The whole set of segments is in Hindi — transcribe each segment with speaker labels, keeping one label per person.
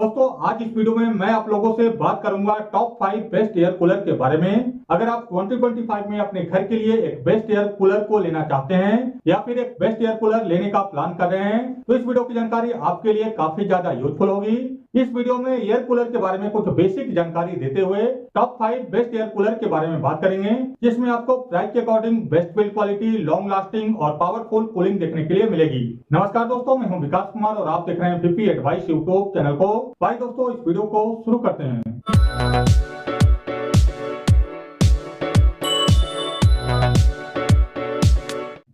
Speaker 1: दोस्तों आज इस वीडियो में मैं आप लोगों से बात करूंगा टॉप 5 बेस्ट एयर कूलर के बारे में। अगर आप 2025 में अपने घर के लिए एक बेस्ट एयर कूलर को लेना चाहते हैं या फिर एक बेस्ट एयर कूलर लेने का प्लान कर रहे हैं तो इस वीडियो की जानकारी आपके लिए काफी ज्यादा यूजफुल होगी। इस वीडियो में एयर कूलर के बारे में कुछ बेसिक जानकारी देते हुए टॉप 5 बेस्ट एयर कूलर के बारे में बात करेंगे, जिसमें आपको प्राइस के according best build quality, long lasting और पावरफुल कूलिंग देखने के लिए मिलेगी। नमस्कार दोस्तों, मैं हूं विकास कुमार और आप देख रहे हैं पीपी एडवाइस यूट्यूब चैनल को। भाई दोस्तों, इस वीडियो को शुरू करते हैं।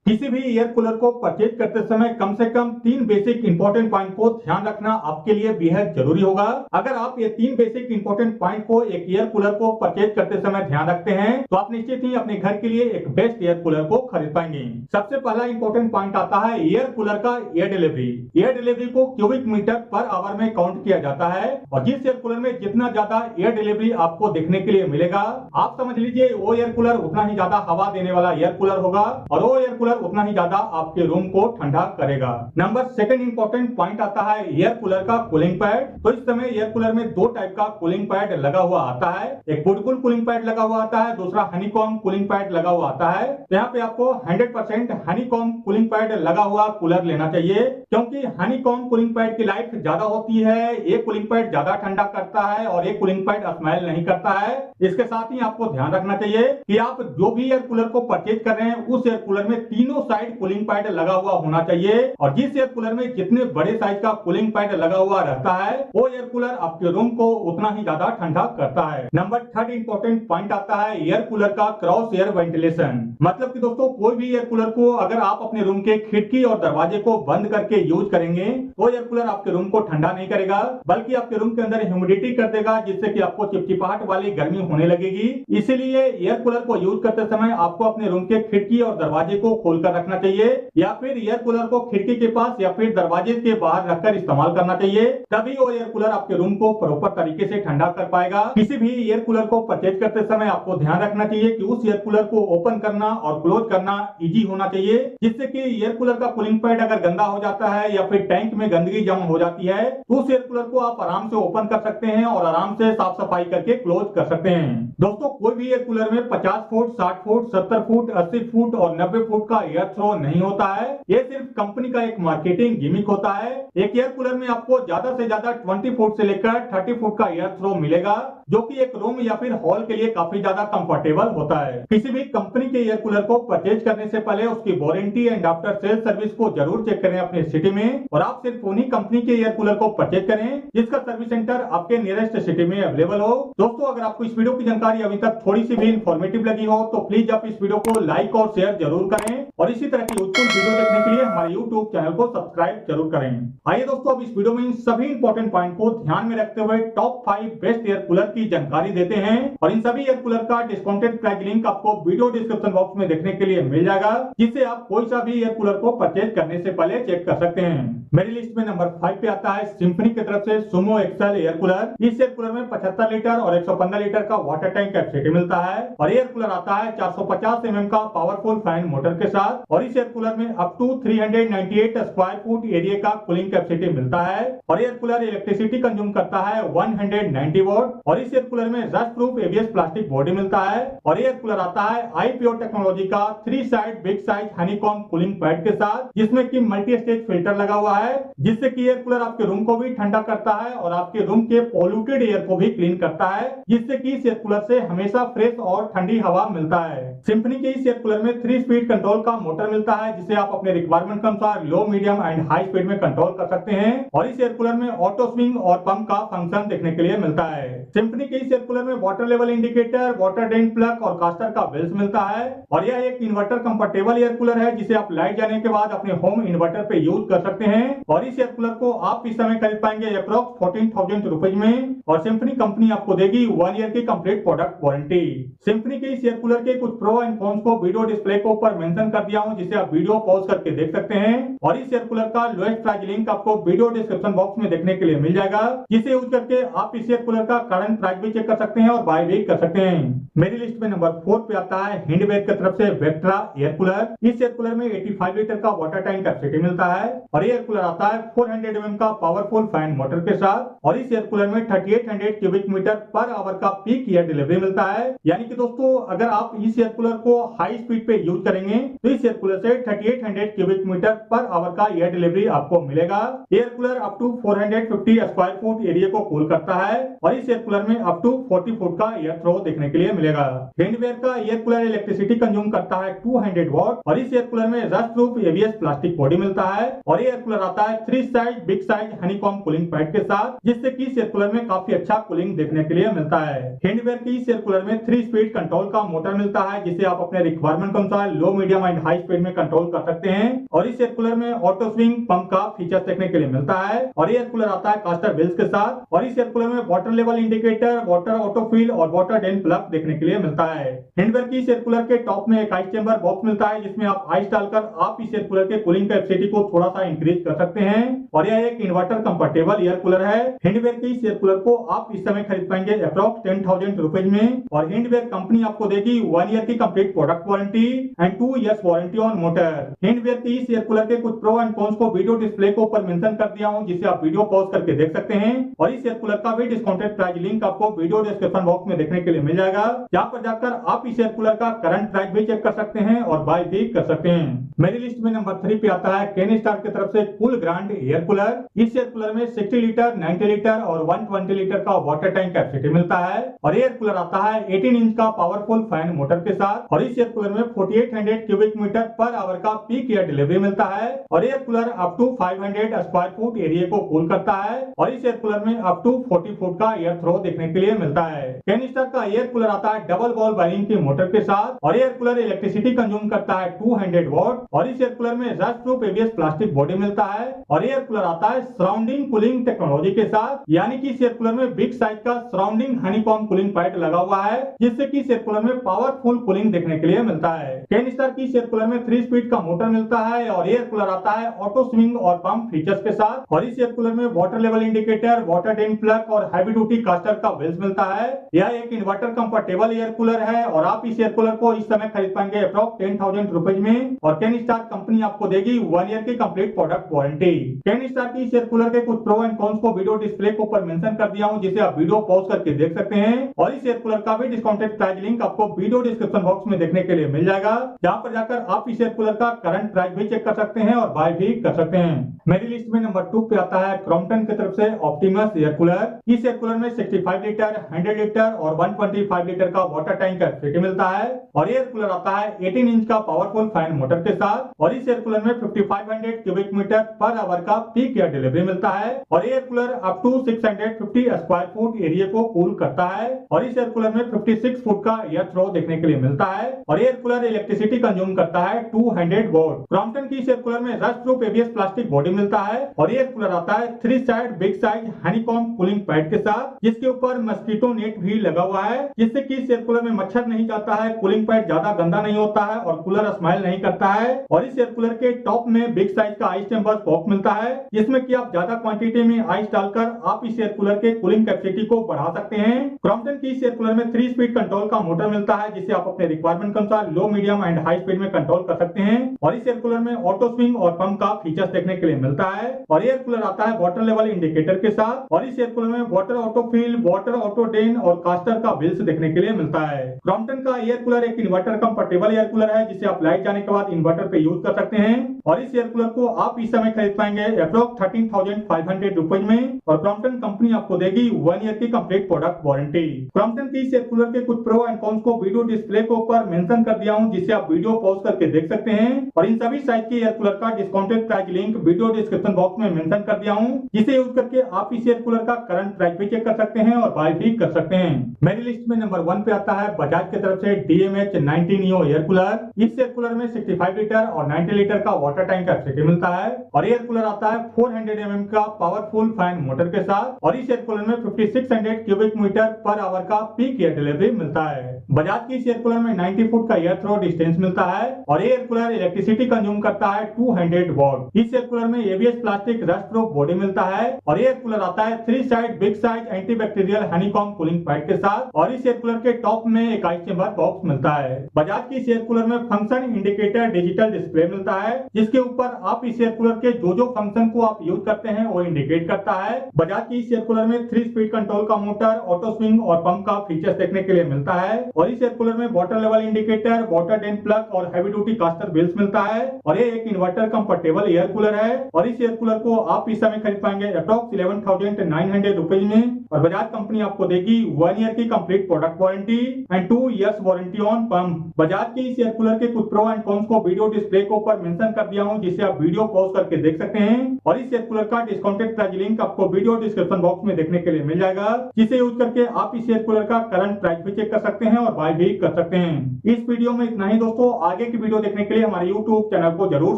Speaker 1: किसी भी एयर कूलर को परचेज करते समय कम से कम 3 बेसिक इंपॉर्टेंट पॉइंट को ध्यान रखना आपके लिए बेहद जरूरी होगा। अगर आप ये 3 बेसिक इंपॉर्टेंट पॉइंट को एक एयर कूलर को परचेज करते समय ध्यान रखते हैं तो आप निश्चित ही अपने घर के लिए एक बेस्ट एयर कूलर को खरीद पाएंगे। सबसे पहला इंपॉर्टेंट पॉइंट आता है एयर कूलर का एयर डिलीवरी। एयर डिलीवरी को क्यूबिक मीटर पर आवर में काउंट किया जाता है और जिस एयर कूलर में जितना ज्यादा एयर डिलीवरी आपको देखने के लिए मिलेगा, आप समझ लीजिए वो एयर कूलर उतना ही ज्यादा हवा देने वाला एयर कूलर होगा और वो एयर कूलर उतना ही ज्यादा आपके रूम को ठंडा करेगा। नंबर सेकंड इंपॉर्टेंट पॉइंट आता है एयर कूलर का कूलिंग पैड। तो इस समय एयर कूलर में 2 टाइप का कूलिंग पैड लगा हुआ आता है। एक वुडकूल कूलिंग पैड लगा हुआ आता है, दूसरा हनीकॉम्ब कूलिंग पैड लगा हुआ आता है। यहाँ पे आपको 100% हनीकॉम्ब कूलिंग पैड लगा हुआ कूलर लेना चाहिए, क्योंकि हनीकॉम्ब कूलिंग पैड की लाइफ ज्यादा होती है। एक कूलिंग पैड ज्यादा ठंडा करता है और एक कूलिंग पैड स्मेल नहीं करता है। इसके साथ ही आपको ध्यान रखना चाहिए कि आप जो भी एयर कूलर को परचेज कर रहे हैं उस एयर कूलर में तीनों साइड कूलिंग पैड लगा हुआ होना चाहिए और जिस एयर कूलर में जितने बड़े साइज का कूलिंग पैड लगा हुआ रहता है वो एयर कूलर आपके रूम को उतना ही ज्यादा ठंडा करता है। नंबर थर्ड इंपॉर्टेंट पॉइंट आता है एयर कूलर का क्रॉस एयर वेंटिलेशन। मतलब कि दोस्तों, कोई भी एयर कूलर को अगर आप अपने रूम के खिड़की और दरवाजे को बंद करके यूज करेंगे तो एयर कूलर आपके रूम को ठंडा नहीं करेगा, बल्कि आपके रूम के अंदर ह्यूमिडिटी कर देगा, जिससे कि आपको चिपचिपाहट वाली गर्मी होने लगेगी। इसीलिए एयर कूलर को यूज करते समय आपको अपने रूम के खिड़की और दरवाजे को खोलकर रखना चाहिए या फिर एयर कूलर को खिड़की के पास या फिर दरवाजे के बाहर रखकर इस्तेमाल करना चाहिए, तभी वो एयर कूलर आपके रूम को प्रॉपर तरीके से ठंडा कर पाएगा। किसी भी एयर कूलर को परचेज करते समय आपको ध्यान रखना चाहिए कि उस एयर कूलर को ओपन करना और क्लोज करना इजी होना चाहिए, जिससे कि एयर कूलर का कूलिंग पैड अगर गंदा हो जाता है या फिर टैंक में गंदगी जमा हो जाती है तो उस एयर कूलर को आप आराम से ओपन कर सकते हैं और आराम से साफ सफाई करके क्लोज कर सकते हैं। दोस्तों, कोई भी एयर कूलर में 50 फुट, 60 फुट, 70 फुट, 80 फुट और 90 फुट का एयर थ्रो नहीं होता है। ये सिर्फ कंपनी का एक मार्केटिंग गिमिक होता है। एक एयर कूलर में आपको ज्यादा से ज्यादा 20 फुट से लेकर 30 फुट का एयर थ्रो मिलेगा, जो कि एक रूम या फिर हॉल के लिए काफी ज्यादा कंफर्टेबल होता है। किसी भी कंपनी के एयर कूलर को परचेज करने से पहले उसकी warranty and after sale service को जरूर चेक करें अपने सिटी में, और आप सिर्फ उन्हीं कंपनी के एयर कूलर को परचेज करें जिसका सर्विस सेंटर आपके नियरेस्ट सिटी में अवेलेबल हो। दोस्तों, अगर आपको इस वीडियो की जानकारी अभी तक थोड़ी सी भी इंफॉर्मेटिव लगी हो तो प्लीज आप इस वीडियो को लाइक और शेयर जरूर करें और इसी तरह की यूजफुल वीडियो देखने के लिए हमारे यूट्यूब चैनल को सब्सक्राइब जरूर करें। आइए दोस्तों, अब इस वीडियो में इन सभी इंपॉर्टेंट पॉइंट को ध्यान में रखते हुए टॉप 5 बेस्ट एयर कूलर की जानकारी देते हैं और इन सभी एयर कूलर का डिस्काउंटेड प्राइस लिंक आपको वीडियो डिस्क्रिप्शन बॉक्स में देखने के लिए मिल जाएगा, जिससे आप कोई सा भी एयर कूलर को परचेज करने से पहले चेक कर सकते हैं। मेरी लिस्ट में नंबर 5 पे आता है सिम्फनी की तरफ से सुमो एक्सेल एयर कूलर। इस एयर कूलर में 75 लीटर और 115 लीटर का वाटर टैंक कैपेसिटी मिलता है और एयर कूलर आता है 450 mm का पावरफुल फैन मोटर के साथ और इस एयर कूलर में up to 398 square foot area का कूलिंग कैपेसिटी मिलता है और एयर कूलर इलेक्ट्रिसिटी कंज्यूम करता है 190 वॉट और इस एयर कूलर में rust proof ABS plastic body मिलता है और एयर कूलर आता है आई प्योर टेक्नोलॉजी का 3 side big size honeycomb cooling pad के साथ, जिसमें कि मल्टी स्टेज फिल्टर लगा हुआ है, जिससे कि एयर कूलर आपके रूम को भी ठंडा करता है और आपके रूम के पॉल्यूटेड एयर को भी क्लीन करता है, जिससे कि इस एयर कूलर से हमेशा फ्रेश और ठंडी हवा मिलता है। सिम्फनी के इस एयर कूलर में 3 स्पीड कंट्रोल का मोटर मिलता है, जिसे आप अपने रिक्वायरमेंट के अनुसार लो, मीडियम एंड हाई स्पीड में कंट्रोल कर सकते हैं और इस एयर कूलर में ऑटो स्विंग और पंप का फंक्शन देखने के लिए मिलता है। सिम्फनी के इस एयर कूलर में water level indicator, water drain plug और कास्टर का बेल्स मिलता है और यह एक इन्वर्टर कंफर्टेबल एयर कूलर है, जिसे आप लाइट जाने के बाद अपने होम इन्वर्टर पे यूज कर सकते हैं और इस एयर कूलर को आप इस समय खरीद पाएंगे अप्रोक्स 14,000 रुपए में और सिम्फनी कंपनी आपको देगी 1 ईयर की कंप्लीट प्रोडक्ट वारंटी। सिम्फनी के इस एयर कूलर के कुछ प्रो एंड कॉन्स को वीडियो डिस्प्ले के ऊपर मेंशन कर दिया हूं, जिसे आप वीडियो पॉज करके देख सकते हैं और इस एयर कूलर का लोएस्ट प्राइस लिंक आपको वीडियो डिस्क्रिप्शन बॉक्स में देखने के लिए मिल जाएगा, जिसे यूज करके आप इस एयर कूलर का करंट प्राइस भी चेक कर सकते हैं और बाय भी कर सकते हैं। मेरी लिस्ट में नंबर 4 पे आता है हिंडवेयर की तरफ से वेक्ट्रा एयर कूलर। इस एयर कूलर में 85 लीटर का वाटर टैंक कैपेसिटी मिलता है और एयर कूलर कूलर आता है 400 mm का पावरफुल फैन मोटर के साथ और इस एयर कूलर में 3800 क्यूबिक मीटर पर आवर का पीक एयर डिलीवरी मिलता है। यानी कि दोस्तों अगर आप इस एयर कूलर को हाई स्पीड पे यूज करेंगे तो इस एयर कूलर से 3800 क्यूबिक मीटर पर आवर का एयर डिलीवरी आपको मिलेगा। Air cooler up to 450 square foot area को कूल करता है और इस एयर कूलर में अप टू 40 फुट का एयर थ्रो देखने के लिए मिलेगा। हैंडवेयर का एयर कूलर इलेक्ट्रिसिटी कंज्यूम करता है 200 वॉट और इस एयर कूलर में rust proof ABS plastic body मिलता है और एयर कूलर आता है 3 size big size honeycomb cooling pad के साथ, जिससे कि इस एयर कूलर में काफी अच्छा कूलिंग देखने के लिए मिलता है। हैंडवेयर की इस एयर कूलर में 3 स्पीड कंट्रोल का मोटर मिलता है, जिसे आप अपने रिक्वायरमेंट के अनुसार लो, मीडियम एंड हाई स्पीड में कंट्रोल कर सकते हैं और इस एयर कूलर में ऑटो स्विंग पंप का फीचर देखने के लिए मिलता है और एयर कूलर आता है कास्टर व्हील्स के साथ और इस एयर कूलर में water level indicator, water autofill और वाटर ड्रेन प्लग देखने के लिए मिलता है। हैंडवेयर की इस एयर कूलर के टॉप में एक आइस चेंबर बॉक्स मिलता है, जिसमें आप आइस डालकर आप इस एयर कूलर के कूलिंग कैपेसिटी को थोड़ा सा इंक्रीज कर सकते हैं और यह एक इन्वर्टर कंफर्टेबल एयर कूलर है। हैंडवेयर की इस एयर कूलर को आप इस समय खरीद पाएंगे अप्रॉक्स 10,000 रुपीज में और हैंडवेयर कंपनी आपको देगी 1 ईयर की complete product warranty and 2 years warranty on motor. हैंडवेयर की इस एयर कूलर के कुछ प्रो एंड कॉन्स को वीडियो डिस्प्ले के ऊपर मेंशन कर दिया हूं, जिसे आप वीडियो पॉज करके देख सकते हैं और इस एयर कूलर का भी डिस्काउंटेड प्राइस लिंक आपको वीडियो डिस्क्रिप्शन बॉक्स में देखने के लिए मिल जाएगा, जहां पर जाकर आप इस एयर कूलर का करंट प्राइस भी चेक कर सकते हैं और बाय भी कर सकते हैं। मेरी लिस्ट में नंबर 3 पे आता है कैनिस्टार की तरफ से कूल ग्रांड एयर कूलर। इस एयर कूलर में 60 लीटर, 90 लीटर और 120 लीटर का वाटर टैंक कैपेसिटी मिलता है और एयर कूलर आता है 18 इंच का पावरफुल फैन मोटर के साथ और इस एयर कूलर में 4800 क्यूबिक मीटर पर आवर का पीक एयर डिलीवरी मिलता है और air cooler up to 500 square foot area को कूल करता है और इस एयर कूलर में अप टू 40 फुट का एयर थ्रो देखने के लिए मिलता है। कैनिस्टर का एयर कूलर आता है डबल बॉल वायरिंग की मोटर के साथ और एयर कूलर इलेक्ट्रिसिटी कंज्यूम करता है 200 वॉट और इस एयर कूलर में rust proof ABS plastic body मिलता है और एयर कूलर आता है सराउंडिंग कूलिंग टेक्नोलॉजी के साथ, यानी कि इस एयर कूलर में बिग साइज का सराउंडिंग हनीकॉम्ब कूलिंग पैड लगा हुआ है, जिससे कि इस एयर कूलर में पावरफुल कूलिंग देखने के लिए मिलता है। कैनिस्टर की इस एयर कूलर में 3 स्पीड का मोटर मिलता है और एयर कूलर आता है ऑटो स्विंग और पंप फीचर्स के साथ और इस एयर कूलर में water level indicator, water drain plug और हैवी ड्यूटी कास्टर का व्हील्स मिलता है। यह एक इन्वर्टर कंफर्टेबल एयर कूलर है और आप इस एयर कूलर को इस समय खरीद पाएंगे अप्रॉक्स 10,000 रुपीज में और कैनिस्टार कंपनी आपको देगी 1 ईयर की कंप्लीट प्रोडक्ट वारंटी। कैनिस्टार की इस एयर कूलर के कुछ प्रो एंड कॉन्स को वीडियो डिस्प्ले के ऊपर मेंशन कर दिया हूं, जिसे आप वीडियो पॉज करके देख सकते हैं और इस एयर कूलर का भी डिस्काउंटेड प्राइस लिंक आपको वीडियो डिस्क्रिप्शन बॉक्स में देखने के लिए मिल जाएगा, जहां पर जाकर आप इस एयर कूलर का करंट प्राइस भी चेक कर सकते हैं और बाय भी कर सकते हैं। मेरी लिस्ट में नंबर 2 पे आता है क्रॉम्पटन की तरफ से ऑप्टिमस एयर कूलर। इस एयर कूलर में 65 लीटर, 100 लीटर और 125 लीटर का वाटर टैंक कैपेसिटी मिलता है और एयर कूलर आता है 18 इंच का पावरफुल फैन मोटर के साथ और इस एयर कूलर में 5500 क्यूबिक मीटर पर आवर का पीक एयर डिलीवरी मिलता है और air cooler up to 650 square foot area को कूल करता है और इस एयर कूलर में 56 फुट का एयर थ्रो देखने के लिए मिलता है और एयर कूलर इलेक्ट्रिसिटी कंज्यूम करता है 200 वॉट। क्रॉम्पटन की इस एयर कूलर में rust proof ABS plastic body मिलता है और एयर कूलर आता है 3 side big size honeycomb cooling pad के साथ, जिसके ऊपर मस्कीटो नेट भी लगा हुआ है, जिससे कि इस एयर कूलर में मच्छर नहीं जाता है, कूलिंग पैड ज्यादा गंदा नहीं होता है और कूलर स्माइल नहीं करता है और इस एयर कूलर के टॉप में बिग साइज का आइस चेंबर बॉक्स मिलता है, जिसमें कि आप ज्यादा क्वांटिटी में आइस डालकर आप इस एयर कूलर के कूलिंग कैपेसिटी को बढ़ा सकते हैं। क्रॉम्पटन की इस एयर कूलर में 3 स्पीड कंट्रोल का मोटर मिलता है, जिसे आप अपने रिक्वायरमेंट के अनुसार लो, मीडियम एंड हाई स्पीड में कंट्रोल कर सकते हैं और इस एयर कूलर में ऑटो स्विंग और पंप का फीचर्स देखने के लिए मिलता है और एयर कूलर आता है वाटर लेवल इंडिकेटर के साथ और इस एयर कूलर में water autofill, water auto drain और कास्टर का व्हील्स देखने के लिए मिलता है। क्रॉम्पटन का एयर कूलर एक इन्वर्टर कंफर्टेबल एयर कूलर है, जिसे आप लाइट जाने के बाद इन्वर्टर पे यूज कर सकते हैं और इस एयर कूलर को आप इस समय खरीद पाएंगे अप्रॉक्स 13,500 रुपीज में और क्रॉम्पटन कंपनी आपको देगी 1 ईयर की कंप्लीट प्रोडक्ट वारंटी। क्रॉम्पटन की इस एयर कूलर के कुछ प्रो एंड कॉन्स को वीडियो डिस्प्ले के ऊपर मेंशन कर दिया हूं, जिसे आप वीडियो पॉज करके देख सकते हैं और इन सभी साइज के एयर कूलर का discounted price link video description box में मेंशन कर दिया हूं, जिसे यूज करके आप इस एयर कूलर का करंट प्राइस भी चेक कर सकते हैं और बाय भी कर सकते हैं। मेरी लिस्ट में नंबर 1 पे आता है बजाज की तरफ से DMH 90 नियो एयर कूलर। इस एयर कूलर में 65 लीटर और 90 लीटर का वाटर टैंक कैपेसिटी मिलता है और एयर कूलर आता है 400 mm का पावरफुल फैन मोटर के साथ और इस एयर कूलर में 5600 क्यूबिक मीटर पर आवर का पीक एयर डिलीवरी मिलता है। बजाज की इस एयर कूलर में 90 फुट का एयर थ्रो डिस्टेंस मिलता है और एयर कूलर इलेक्ट्रिसिटी कंज्यूम करता है 200 वॉट। इस एयर कूलर में ABS plastic rust proof body मिलता है और एयर कूलर आता है 3 side big size antibacterial honeycomb cooling pad के साथ और इस एयर कूलर के टॉप में एक आइस चेंबर बॉक्स मिलता है। बजाज की इस एयर कूलर में फंक्शन इंडिकेटर डिजिटल डिस्प्ले मिलता है, जिसके ऊपर आप इस एयर कूलर के के जो फंक्शन को आप यूज करते हैं वो इंडिकेट करता है। बजाज की इस एयर कूलर में 3 स्पीड कंट्रोल का मोटर, ऑटो स्विंग और पंप का फीचर्स देखने के लिए मिलता है। और इस एयर कूलर में water level indicator, water drain plug और हैवी ड्यूटी कास्टर व्हील्स मिलता है। और ये एक इन्वर्टर कंफर्टेबल एयर कूलर है। और इस एयर कूलर को आप इस समय खरीद पाएंगे अप्रॉक्स 11,900 रुपीज में। और बजाज कंपनी आपको देगी 1 ईयर की complete product warranty and 2 years warranty on pump. Bajaj की इस एयर कूलर के कुछ प्रो एंड कॉन्स को वीडियो डिस्प्ले के ऊपर मेंशन कर दिया हूं, जिसे आप वीडियो पॉज करके देख सकते हैं। और इस एयर कूलर का डिस्काउंटेड प्राइस लिंक आपको वीडियो डिस्क्रिप्शन बॉक्स में देखने के लिए मिल जाएगा, जिसे यूज करके आप इस एयर कूलर का करंट प्राइस भी चेक कर सकते हैं और बाय भी कर सकते हैं। इस वीडियो में इतना ही दोस्तों। आगे की वीडियो देखने के लिए हमारे यूट्यूब चैनल को जरूर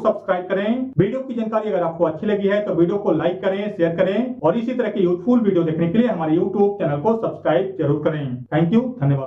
Speaker 1: सब्सक्राइब करें। वीडियो की जानकारी अगर आपको अच्छी लगी है तो वीडियो को लाइक करें, शेयर करें और इसी तरह की यूजफुल वीडियो देखने के लिए हमारे यूट्यूब चैनल को सब्सक्राइब जरूर करें। थैंक यू, धन्यवाद।